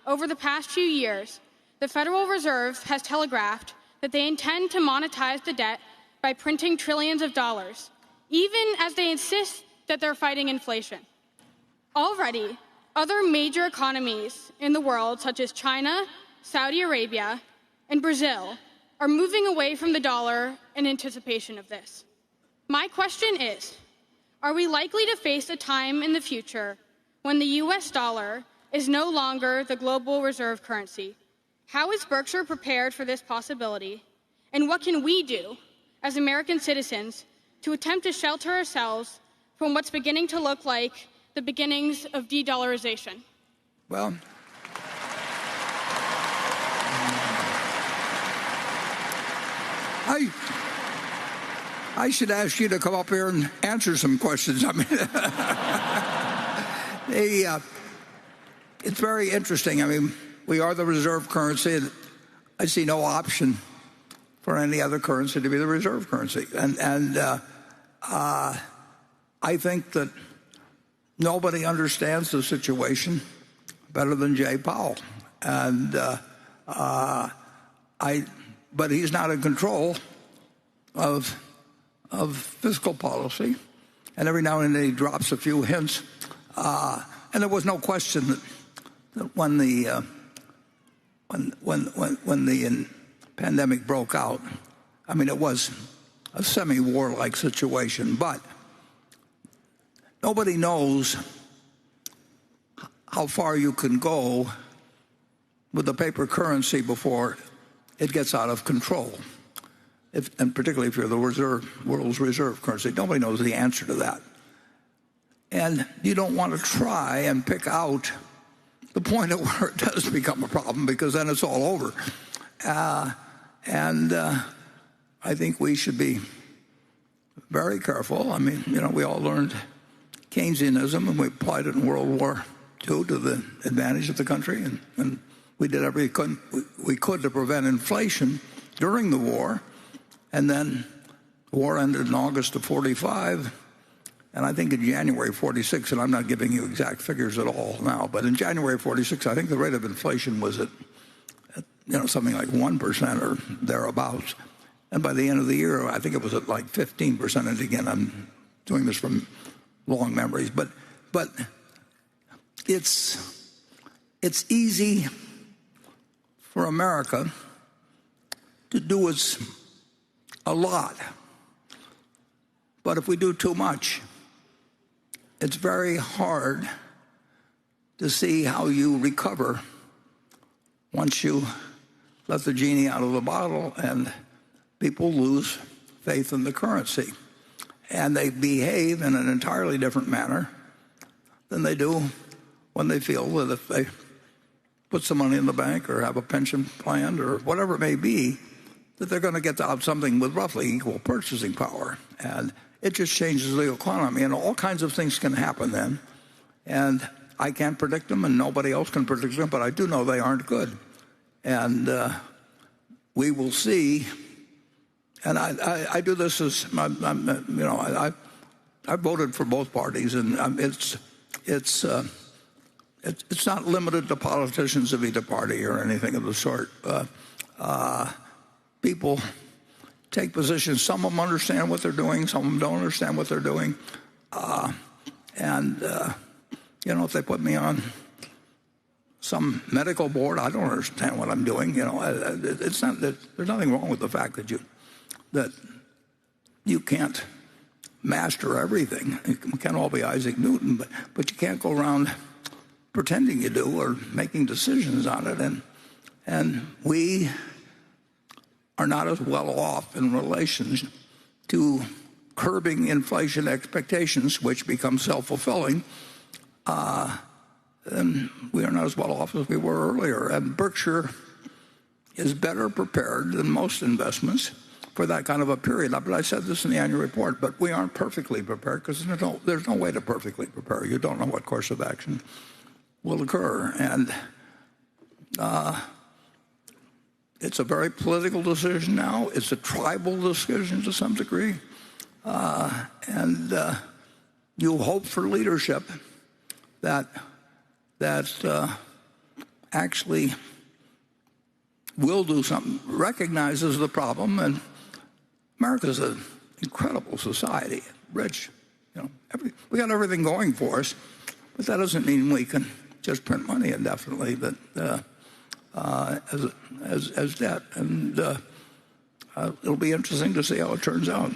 over the past few years, the Federal Reserve has telegraphed that they intend to monetize the debt by printing trillions of dollars, even as they insist that they're fighting inflation. Already, other major economies in the world, such as China, Saudi Arabia, and Brazil, are moving away from the dollar in anticipation of this. My question is, are we likely to face a time in the future when the US dollar is no longer the global reserve currency? How is Berkshire prepared for this possibility? And what can we do as American citizens to attempt to shelter ourselves from what's beginning to look like the beginnings of de-dollarization? Well, I should ask you to come up here and answer some questions. I mean, it's very interesting. I mean, we are the reserve currency, and I see no option for any other currency to be the reserve currency. And I think that nobody understands the situation better than Jay Powell. But he's not in control of fiscal policy, and every now and then he drops a few hints. And there was no question that when the pandemic broke out, I mean, it was a semi-war-like situation, but nobody knows how far you can go with the paper currency before it gets out of control. And particularly if you're the world's reserve currency. Nobody knows the answer to that. And you don't want to try and pick out the point at where it does become a problem, because then it's all over. I think we should be very careful. I mean, we all learned Keynesianism, and we applied it in World War II to the advantage of the country. And we did everything we could to prevent inflation during the war. And then the war ended in August of 45. And I think in January 46, and I'm not giving you exact figures at all now, but in January 46, I think the rate of inflation was at something like 1% or thereabouts. And by the end of the year, I think it was at like 15%. And again, I'm doing this from long memories. But it's easy for America to do a lot. But if we do too much, it's very hard to see how you recover once you let the genie out of the bottle and people lose faith in the currency. And they behave in an entirely different manner than they do when they feel that if they put some money in the bank or have a pension plan or whatever it may be, that they're going to get out something with roughly equal purchasing power. And it just changes the economy, and all kinds of things can happen then. And I can't predict them, and nobody else can predict them, but I do know they aren't good. And we will see. And I do this as, I voted for both parties, and it's not limited to politicians of either party or anything of the sort. People take positions. Some of them understand what they're doing. Some of them don't understand what they're doing. If they put me on some medical board, I don't understand what I'm doing. It's not that there's nothing wrong with the fact that you can't master everything. You can't all be Isaac Newton, but you can't go around pretending you do or making decisions on it. And we are not as well off in relation to curbing inflation expectations, which become self-fulfilling, and we are not as well off as we were earlier. And Berkshire is better prepared than most investments for that kind of a period. But I said this in the annual report, but we aren't perfectly prepared because there's no way to perfectly prepare. You don't know what course of action will occur. And it's a very political decision now. It's a tribal decision to some degree. And you hope for leadership that actually will do something, recognizes the problem, and America's an incredible society, rich. We got everything going for us, but that doesn't mean we can just print money indefinitely, but as debt. And it'll be interesting to see how it turns out.